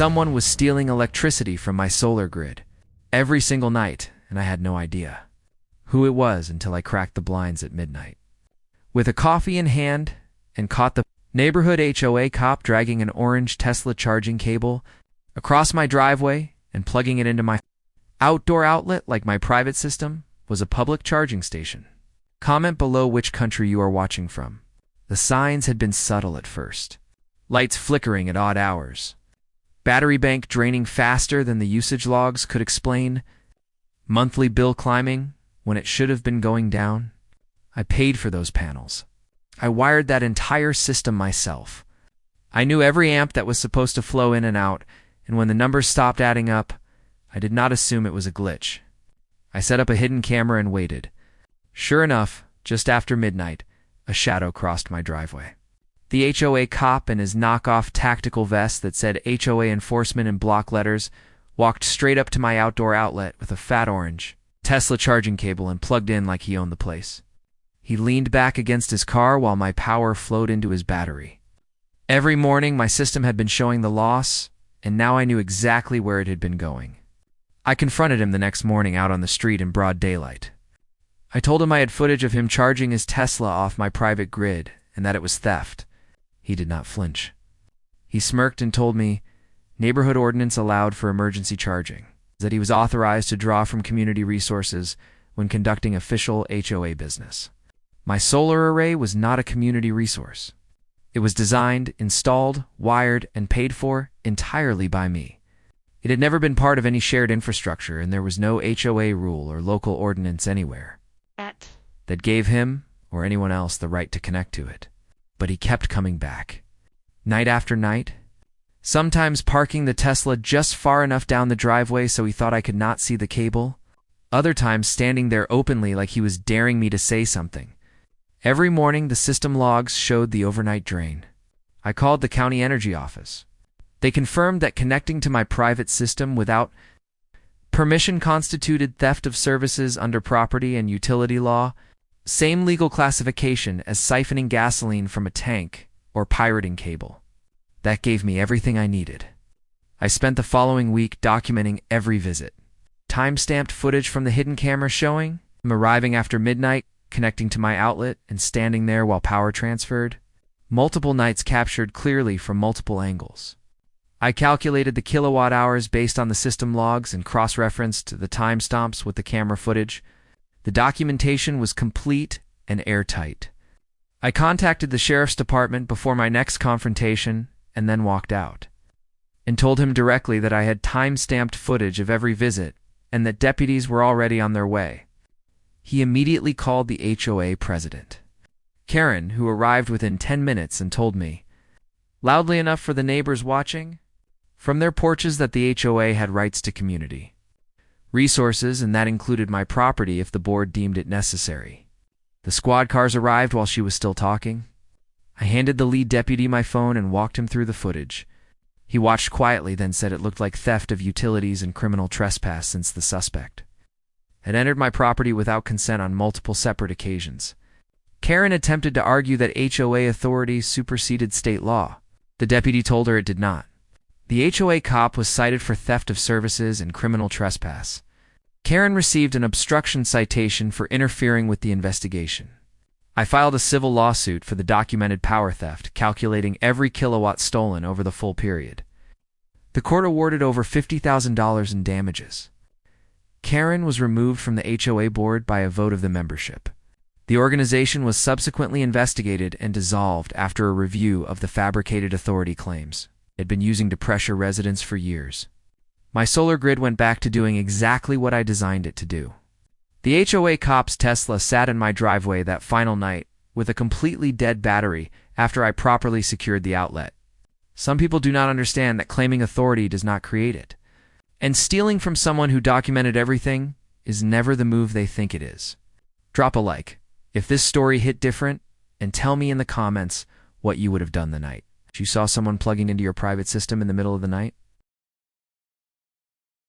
Someone was stealing electricity from my solar grid every single night, and I had no idea who it was until I cracked the blinds at midnight. With a coffee in hand and caught the neighborhood HOA cop dragging an orange Tesla charging cable across my driveway and plugging it into my outdoor outlet like my private system was a public charging station. Comment below which country you are watching from. The signs had been subtle at first. Lights flickering at odd hours. Battery bank draining faster than the usage logs could explain. Monthly bill climbing when it should have been going down. I paid for those panels. I wired that entire system myself. I knew every amp that was supposed to flow in and out, and when the numbers stopped adding up, I did not assume it was a glitch. I set up a hidden camera and waited. Sure enough, just after midnight, a shadow crossed my driveway. The HOA cop in his knockoff tactical vest that said HOA enforcement in block letters walked straight up to my outdoor outlet with a fat orange Tesla charging cable and plugged in like he owned the place. He leaned back against his car while my power flowed into his battery. Every morning my system had been showing the loss, and now I knew exactly where it had been going. I confronted him the next morning out on the street in broad daylight. I told him I had footage of him charging his Tesla off my private grid and that it was theft. He did not flinch. He smirked and told me neighborhood ordinance allowed for emergency charging, that he was authorized to draw from community resources when conducting official HOA business. My solar array was not a community resource. It was designed, installed, wired, and paid for entirely by me. It had never been part of any shared infrastructure, and there was no HOA rule or local ordinance anywhere that gave him or anyone else the right to connect to it. But he kept coming back, night after night, sometimes parking the Tesla just far enough down the driveway so he thought I could not see the cable, other times standing there openly like he was daring me to say something. Every morning, the system logs showed the overnight drain. I called the county energy office. They confirmed that connecting to my private system without permission constituted theft of services under property and utility law, same legal classification as siphoning gasoline from a tank or pirating cable. That gave me everything I needed. I spent the following week documenting every visit. Time-stamped footage from the hidden camera showing him arriving after midnight, connecting to my outlet, and standing there while power transferred. Multiple nights captured clearly from multiple angles. I calculated the kilowatt hours based on the system logs and cross-referenced the timestamps with the camera footage. The documentation was complete and airtight. I contacted the sheriff's department before my next confrontation and then walked out, and told him directly that I had time-stamped footage of every visit and that deputies were already on their way. He immediately called the HOA president, Karen, who arrived within 10 minutes and told me, loudly enough for the neighbors watching, from their porches that the HOA had rights to community resources, and that included my property if the board deemed it necessary. The squad cars arrived while she was still talking. I handed the lead deputy my phone and walked him through the footage. He watched quietly, then said it looked like theft of utilities and criminal trespass since the suspect had entered my property without consent on multiple separate occasions. Karen attempted to argue that HOA authority superseded state law. The deputy told her it did not. The HOA cop was cited for theft of services and criminal trespass. Karen received an obstruction citation for interfering with the investigation. I filed a civil lawsuit for the documented power theft, calculating every kilowatt stolen over the full period. The court awarded over $50,000 in damages. Karen was removed from the HOA board by a vote of the membership. The organization was subsequently investigated and dissolved after a review of the fabricated authority claims it had been using to pressure residents for years. My solar grid went back to doing exactly what I designed it to do. The HOA cop's Tesla sat in my driveway that final night with a completely dead battery after I properly secured the outlet. Some people do not understand that claiming authority does not create it. And stealing from someone who documented everything is never the move they think it is. Drop a like if this story hit different, and tell me in the comments what you would have done the night you saw someone plugging into your private system in the middle of the night.